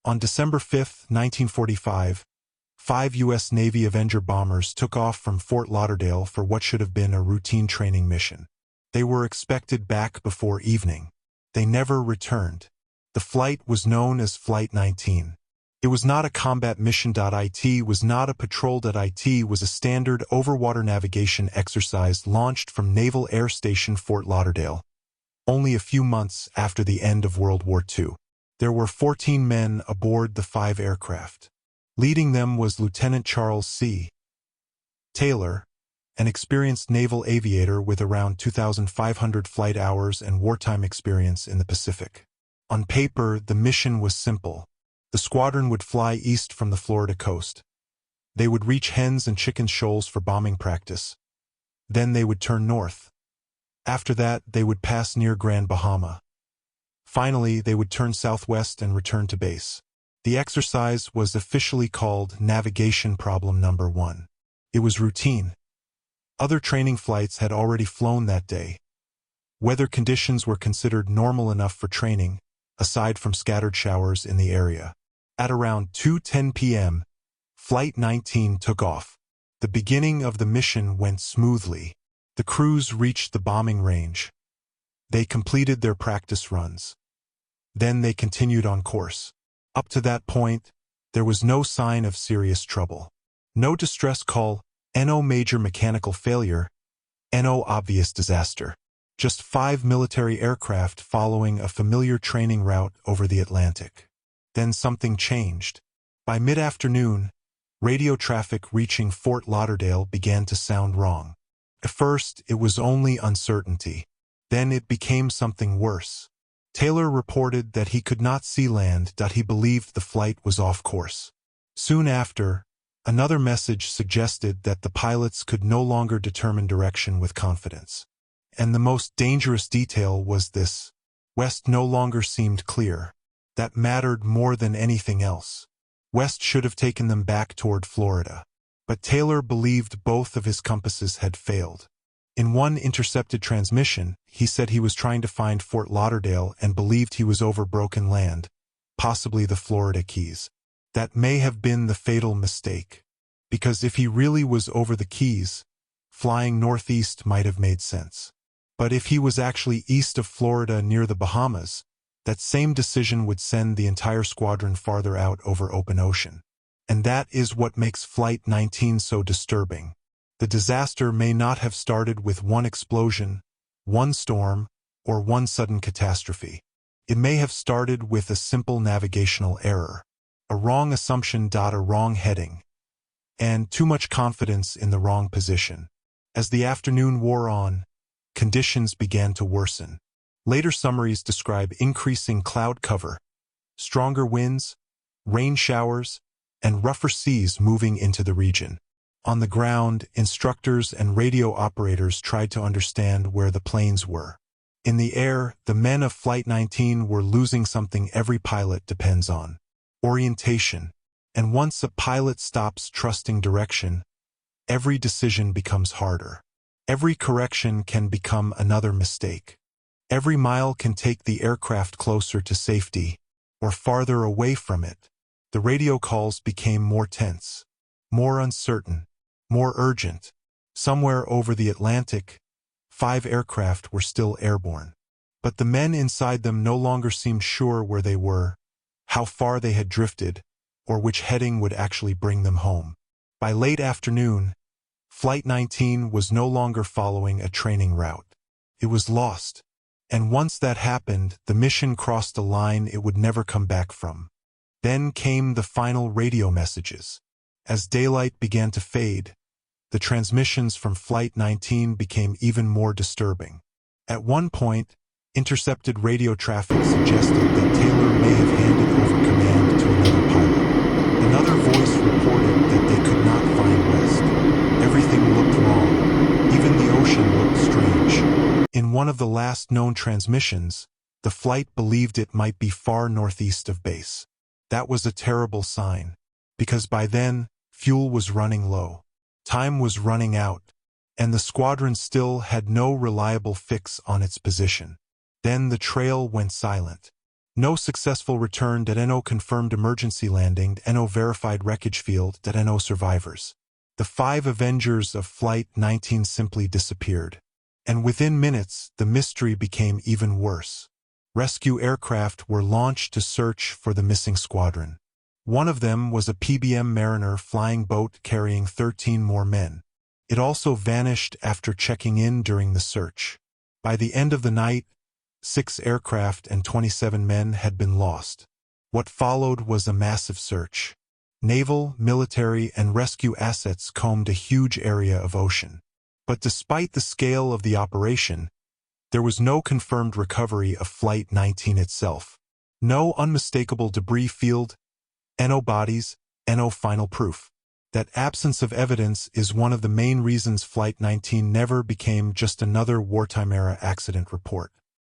On December 5, 1945, 5 U.S. Navy Avenger bombers took off from Fort Lauderdale for what should have been a routine training mission. They were expected back before evening. They never returned. The flight was known as Flight 19. It was not a combat mission. It was not a patrol. It was a standard overwater navigation exercise launched from Naval Air Station Fort Lauderdale, only a few months after the end of World War II. There were 14 men aboard the 5 aircraft. Leading them was Lieutenant Charles C. Taylor, an experienced naval aviator with around 2,500 flight hours and wartime experience in the Pacific. On paper, the mission was simple. The squadron would fly east from the Florida coast. They would reach Hens and Chicken Shoals for bombing practice. Then they would turn north. After that, they would pass near Grand Bahama. Finally, they would turn southwest and return to base. The exercise was officially called Navigation Problem Number 1. It was routine. Other training flights had already flown that day. Weather conditions were considered normal enough for training, aside from scattered showers in the area. At around 2:10 p.m., Flight 19 took off. The beginning of the mission went smoothly. The crews reached the bombing range. They completed their practice runs. Then they continued on course. Up to that point, there was no sign of serious trouble. No distress call, no major mechanical failure, no obvious disaster. Just 5 military aircraft following a familiar training route over the Atlantic. Then something changed. By mid-afternoon, radio traffic reaching Fort Lauderdale began to sound wrong. At first, it was only uncertainty. Then it became something worse. Taylor reported that he could not see land. He believed the flight was off course. Soon after, another message suggested that the pilots could no longer determine direction with confidence. And the most dangerous detail was this: west no longer seemed clear. That mattered more than anything else. West should have taken them back toward Florida. But Taylor believed both of his compasses had failed. In one intercepted transmission, he said he was trying to find Fort Lauderdale and believed he was over broken land, possibly the Florida Keys. That may have been the fatal mistake. Because if he really was over the Keys, flying northeast might have made sense. But if he was actually east of Florida near the Bahamas, that same decision would send the entire squadron farther out over open ocean. And that is what makes Flight 19 so disturbing. The disaster may not have started with one explosion, one storm, or one sudden catastrophe. It may have started with a simple navigational error, a wrong assumption. A wrong heading, and too much confidence in the wrong position. As the afternoon wore on, conditions began to worsen. Later summaries describe increasing cloud cover, stronger winds, rain showers, and rougher seas moving into the region. On the ground, instructors and radio operators tried to understand where the planes were. In the air, the men of Flight 19 were losing something every pilot depends on: orientation. And once a pilot stops trusting direction, every decision becomes harder. Every correction can become another mistake. Every mile can take the aircraft closer to safety, or farther away from it. The radio calls became more tense, more uncertain, more urgent. Somewhere over the Atlantic, 5 aircraft were still airborne. But the men inside them no longer seemed sure where they were, how far they had drifted, or which heading would actually bring them home. By late afternoon, Flight 19 was no longer following a training route. It was lost. And once that happened, the mission crossed a line it would never come back from. Then came the final radio messages. As daylight began to fade, the transmissions from Flight 19 became even more disturbing. At one point, intercepted radio traffic suggested that Taylor may have handed over command to another pilot. Another voice reported that they could not find West. Everything looked wrong. Even the ocean looked strange. In one of the last known transmissions, the flight believed it might be far northeast of base. That was a terrible sign, because by then, fuel was running low. Time was running out, and the squadron still had no reliable fix on its position. Then the trail went silent. No successful return. No confirmed emergency landing. No verified wreckage field. No survivors. The 5 Avengers of Flight 19 simply disappeared. And within minutes, the mystery became even worse. Rescue aircraft were launched to search for the missing squadron. One of them was a PBM Mariner flying boat carrying 13 more men. It also vanished after checking in during the search. By the end of the night, 6 aircraft and 27 men had been lost. What followed was a massive search. Naval, military, and rescue assets combed a huge area of ocean. But despite the scale of the operation, there was no confirmed recovery of Flight 19 itself. No unmistakable debris field, no bodies, no final proof. That absence of evidence is one of the main reasons Flight 19 never became just another wartime-era accident report.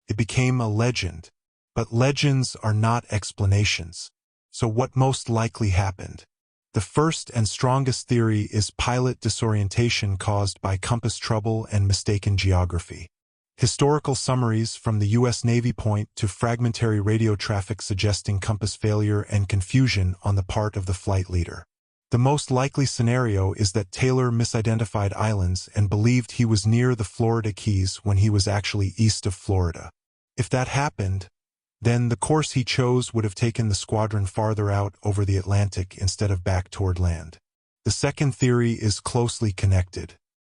It became a legend. But legends are not explanations. So what most likely happened? The first and strongest theory is pilot disorientation caused by compass trouble and mistaken geography. Historical summaries from the U.S. Navy point to fragmentary radio traffic suggesting compass failure and confusion on the part of the flight leader. The most likely scenario is that Taylor misidentified islands and believed he was near the Florida Keys when he was actually east of Florida. If that happened, then the course he chose would have taken the squadron farther out over the Atlantic instead of back toward land. The second theory is closely connected.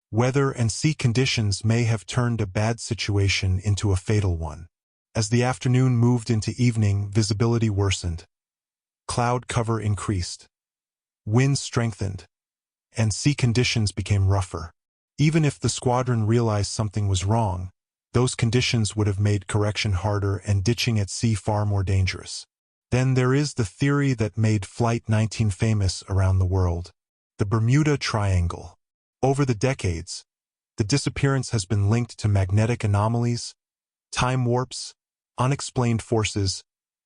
Weather and sea conditions may have turned a bad situation into a fatal one. As the afternoon moved into evening, visibility worsened. Cloud cover increased. Winds strengthened, and sea conditions became rougher. Even if the squadron realized something was wrong, those conditions would have made correction harder and ditching at sea far more dangerous. Then there is the theory that made Flight 19 famous around the world: the Bermuda Triangle. Over the decades, the disappearance has been linked to magnetic anomalies, time warps, unexplained forces,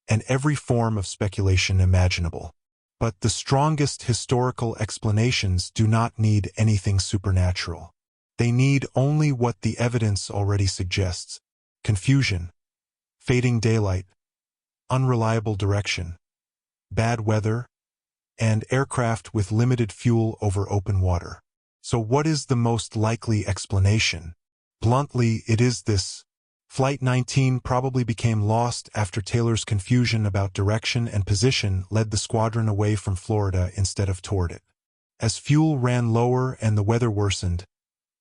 and every form of speculation imaginable. But the strongest historical explanations do not need anything supernatural. They need only what the evidence already suggests: confusion, fading daylight, unreliable direction, bad weather, and aircraft with limited fuel over open water. So what is the most likely explanation? Bluntly, it is this. Flight 19 probably became lost after Taylor's confusion about direction and position led the squadron away from Florida instead of toward it. As fuel ran lower and the weather worsened,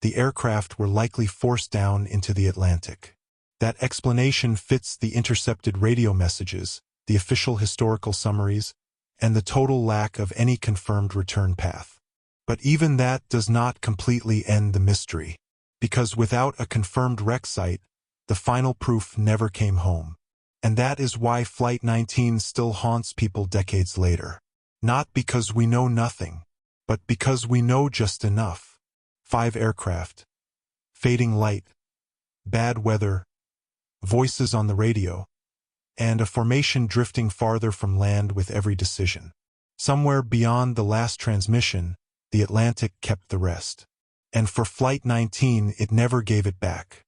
the aircraft were likely forced down into the Atlantic. That explanation fits the intercepted radio messages, the official historical summaries, and the total lack of any confirmed return path. But even that does not completely end the mystery, because without a confirmed wreck site, the final proof never came home. And that is why Flight 19 still haunts people decades later. Not because we know nothing, but because we know just enough. 5 aircraft, fading light, bad weather, voices on the radio, and a formation drifting farther from land with every decision. Somewhere beyond the last transmission, the Atlantic kept the rest. And for Flight 19, it never gave it back.